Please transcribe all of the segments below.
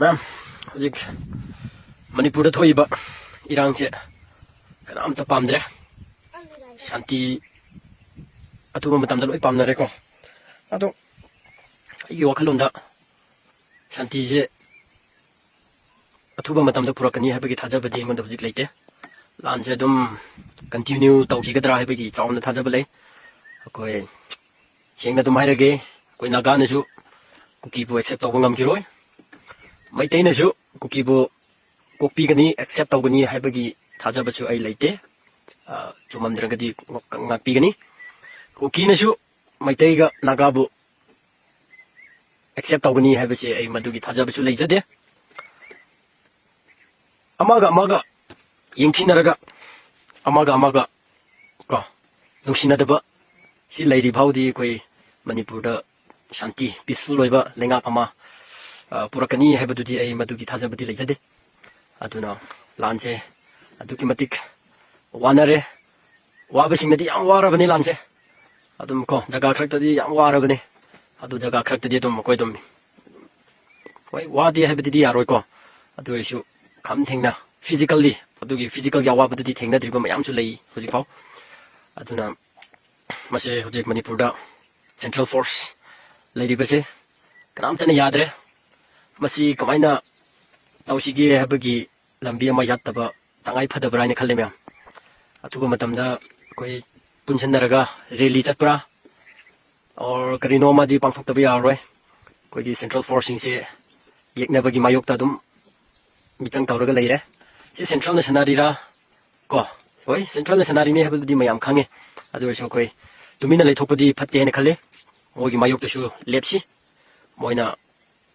Ma'am, hꯧꯖꯤꯛ Manipurda thoiba irangse kanamta pamdre shanti atuba matamda loi pamnare ko ado ai wakhalonda shanti je atuba matamda purakani habagi thajabadi mon hojik leite lanse dum continue tawki gadra habagi chauna thajaba lei koi chengna dum hairage koi naga na ju kuki bu accept tawba ngam kiroi mai teina ju kuki bu kopi gani accept tawgani habagi thajaba chu ai leite chumamdragadi ngapi gani kuki na ju mai teiga naga bu accept tawgani habase ai madugi thajaba chu leijade amaga yengthinaraga amaga ko nungsinadaba si leiri bhaudi koi Manipurda shanti peaceful oiba lenga ama purakani habadudi ai madugi thajabadi leijade aduna lanse aduki matik wanare wabasingadi yam warabani lanse adum ko jaga khraktadi yam warabani adu jaga khraktadi dum koi dum koi wadi habadi yaroi ko adu isu kam thengna physically adugi physical yawabadudi thengna driba mayam chu lei hojik pau aduna mase hojik Manipurda central force lady base kanam tane yadre masi kamaina tawsigi habagi lambi ama yattaba tangai phadabra ni khalle myam atuba matamda koi punjannaraga rally chatpra or karino ma di pangthok tabi yaroi koi gi central force se yeknabagi mayokta dum michang tawraga leire si central nationary ra ko oi central nationary ne habadi mayam khange adu so koi tumina leithokpadi phatte ne khalle mogi mayokta su lepsi moina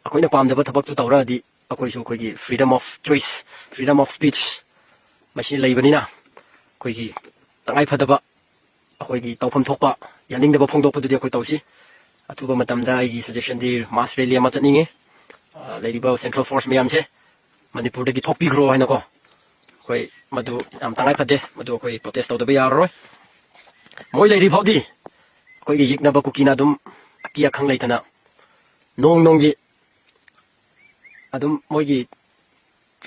akoina pamdaba thabak tu tawra di akoi su koi gi freedom of choice freedom of speech machine leibanina koi gi tangai phadaba akoi gi tawpham thokpa yaningdaba phongdokpadudi akoi tawsi atuba matamda ai gi suggestion di mass rally ama chaninge ladiba central force mayam se Manipur dagi thokpi gro haina ko koi madu am tangai phade madu koi protest tawdaba yaroi moi leiri phodi koi gi yiknaba kukina dum akia khang leitana nong gi adum moi gi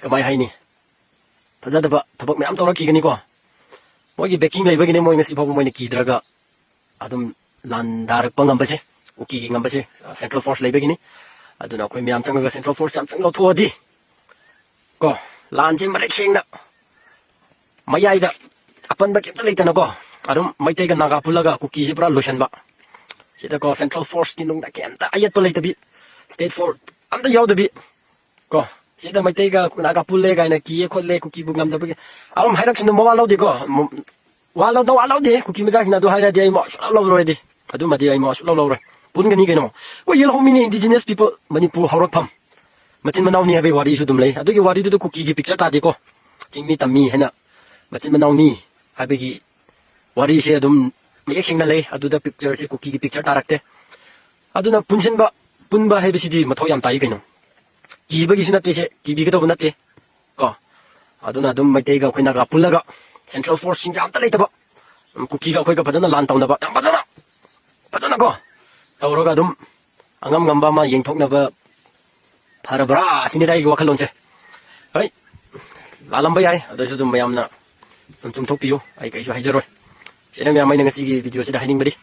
kamai haini fajadaba thabak mayam tawraki gani ko moi gi backing leibagi ne moi ngasi phabu moi ne kidraga adum lan darak pangambase uki gi ngambase central force leibagi ni aduna koi mayam changaga central force am changlo thuadi ko lanje mare khengna mayaida apan ba kemta leitana ko adum maitei ga naga pulaga kuki je pura lotion ba sida ko central force ni nungda kemta ayat pa leitabi state force amda yawdabi ko sida maitei ga naga pulle ga na kiye kholle kuki bu ngam dabi alam hairak sin mo walawdi ko walawdi kuki maja hina do haira di ai mo lawrodi adu madi ai mo lawre pungani geno ko yel homini indigenous people Manipur horak pham machin manawni habe wari su dum lei adu gi wari du kuki gi picture ta di ko chingmi tammi hena machin manawni habe gi wari se adum mayek singna lei adu da picture se kuki gi picture ta rakte aduna punba habe sidi mathau yam tai geno kibagi sunate se kibi ga nate ko aduna dum maitei ga khoina ga pullaga central force sing jam ta leitaba kuki ga khoi ga bajana lan tawnaba bajana ko tawraga dum angam ngamba ma yengthokna ba pharabra sini dai ga khalon se hai lalamba yai adu su dum mayamna tum thokpiyo ai kai su haijaroi sena me amai na ngasi gi video se da haining bari